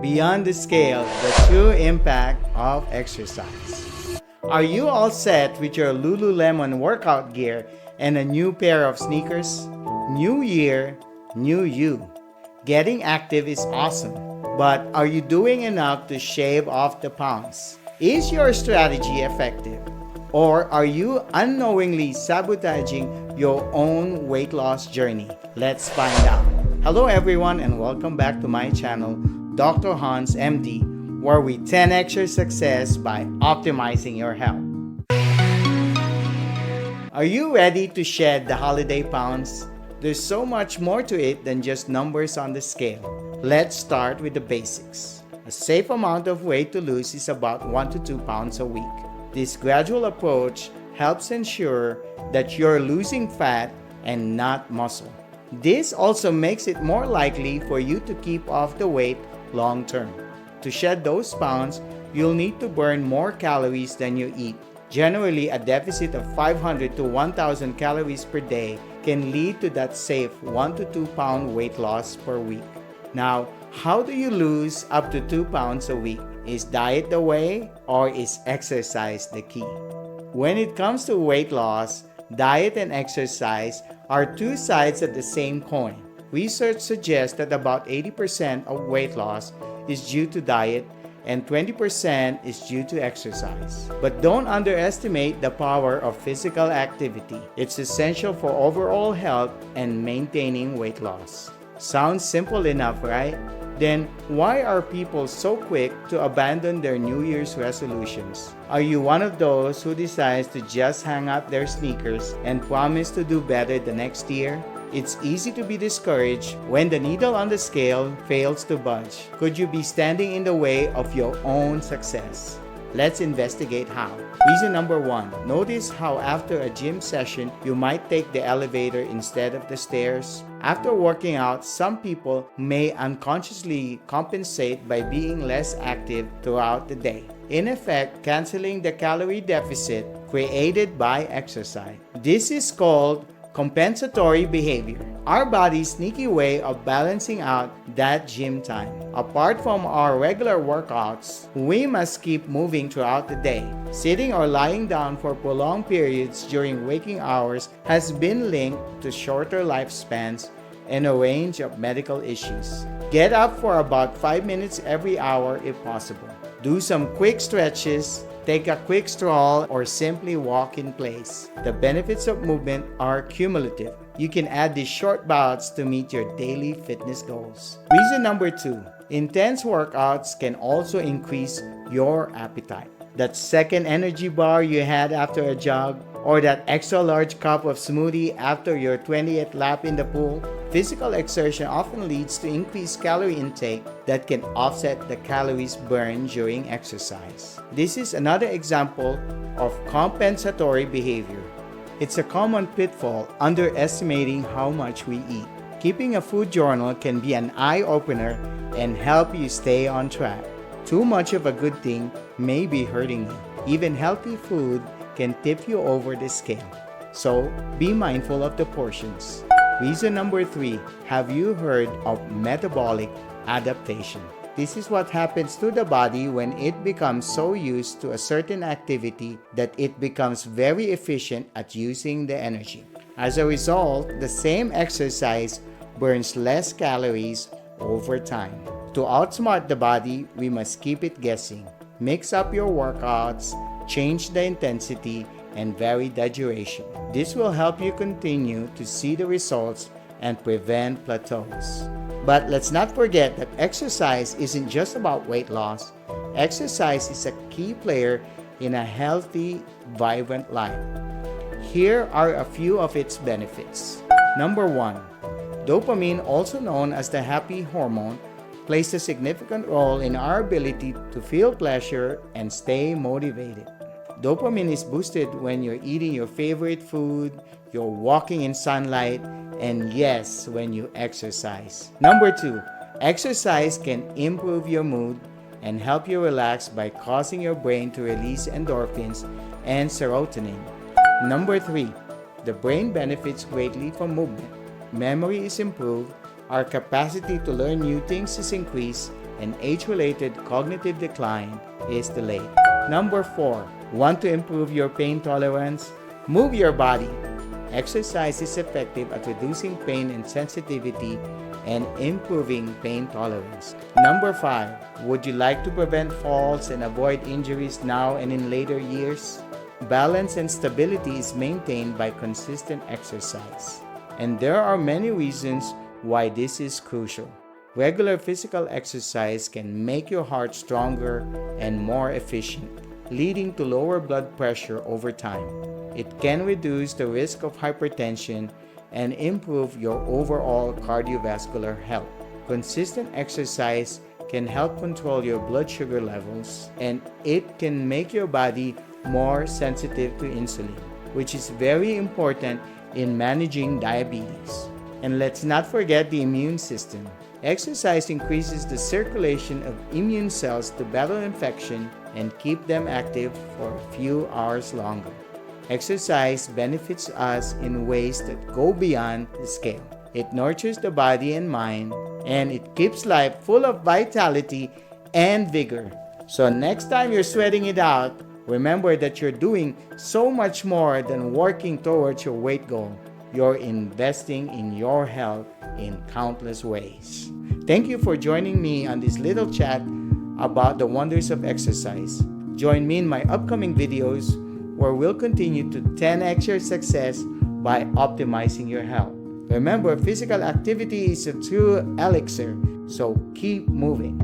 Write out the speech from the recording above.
Beyond the scale, the true impact of exercise. Are you all set with your Lululemon workout gear and a new pair of sneakers? New year, new you. Getting active is awesome, but are you doing enough to shave off the pounds? Is your strategy effective? Or are you unknowingly sabotaging your own weight loss journey? Let's find out. Hello everyone and welcome back to my channel, Dr. Hanz MD, where we 10x your success by optimizing your health. Are you ready to shed the holiday pounds? There's so much more to it than just numbers on the scale. Let's start with the basics. A safe amount of weight to lose is about 1 to 2 pounds a week. This gradual approach helps ensure that you're losing fat and not muscle. This also makes it more likely for you to keep off the weight long term. To shed those pounds, you'll need to burn more calories than you eat. Generally, a deficit of 500 to 1,000 calories per day can lead to that safe 1 to 2 pound weight loss per week. Now, how do you lose up to 2 pounds a week? Is diet the way, or is exercise the key? When it comes to weight loss, diet and exercise are two sides of the same coin. Research suggests that about 80% of weight loss is due to diet and 20% is due to exercise. But don't underestimate the power of physical activity. It's essential for overall health and maintaining weight loss. Sounds simple enough, right? Then why are people so quick to abandon their New Year's resolutions? Are you one of those who decides to just hang up their sneakers and promise to do better the next year? It's easy to be discouraged when the needle on the scale fails to budge. Could you be standing in the way of your own success? Let's investigate how. Reason number 1, notice how after a gym session, you might take the elevator instead of the stairs. After working out, some people may unconsciously compensate by being less active throughout the day, in effect canceling the calorie deficit created by exercise. This is called compensatory behavior, our body's sneaky way of balancing out that gym time. Apart from our regular workouts, we must keep moving throughout the day. Sitting or lying down for prolonged periods during waking hours has been linked to shorter lifespans and a range of medical issues. Get up for about 5 minutes every hour if possible. Do some quick stretches, take a quick stroll, or simply walk in place. The benefits of movement are cumulative. You can add these short bouts to meet your daily fitness goals. Reason number 2, intense workouts can also increase your appetite. That second energy bar you had after a jog, or that extra large cup of smoothie after your 20th lap in the pool. Physical exertion often leads to increased calorie intake that can offset the calories burned during exercise. This is another example of compensatory behavior. It's a common pitfall, underestimating how much we eat. Keeping a food journal can be an eye-opener and help you stay on track. Too much of a good thing may be hurting you. Even healthy food can tip you over the scale. So, be mindful of the portions. Reason number 3, have you heard of metabolic adaptation? This is what happens to the body when it becomes so used to a certain activity that it becomes very efficient at using the energy. As a result, the same exercise burns less calories over time. To outsmart the body, we must keep it guessing. Mix up your workouts, change the intensity, and vary the duration. This will help you continue to see the results and prevent plateaus. But let's not forget that exercise isn't just about weight loss. Exercise is a key player in a healthy, vibrant life. Here are a few of its benefits. Number 1, dopamine, also known as the happy hormone, plays a significant role in our ability to feel pleasure and stay motivated. Dopamine is boosted when you're eating your favorite food, you're walking in sunlight, and yes, when you exercise. Number 2, exercise can improve your mood and help you relax by causing your brain to release endorphins and serotonin. Number 3, the brain benefits greatly from movement. Memory is improved, our capacity to learn new things is increased, and age-related cognitive decline is delayed. Number 4, want to improve your pain tolerance? Move your body. Exercise is effective at reducing pain and sensitivity and improving pain tolerance. Number 5, would you like to prevent falls and avoid injuries now and in later years? Balance and stability is maintained by consistent exercise, and there are many reasons why this is crucial. Regular physical exercise can make your heart stronger and more efficient, leading to lower blood pressure over time. It can reduce the risk of hypertension and improve your overall cardiovascular health. Consistent exercise can help control your blood sugar levels, and it can make your body more sensitive to insulin, which is very important in managing diabetes. And let's not forget the immune system. Exercise increases the circulation of immune cells to battle infection and keep them active for a few hours longer. Exercise benefits us in ways that go beyond the scale. It nurtures the body and mind, and it keeps life full of vitality and vigor. So next time you're sweating it out, remember that you're doing so much more than working towards your weight goal. You're investing in your health in countless ways. Thank you for joining me on this little chat about the wonders of exercise. Join me in my upcoming videos where we'll continue to 10x your success by optimizing your health. Remember, physical activity is a true elixir, so keep moving.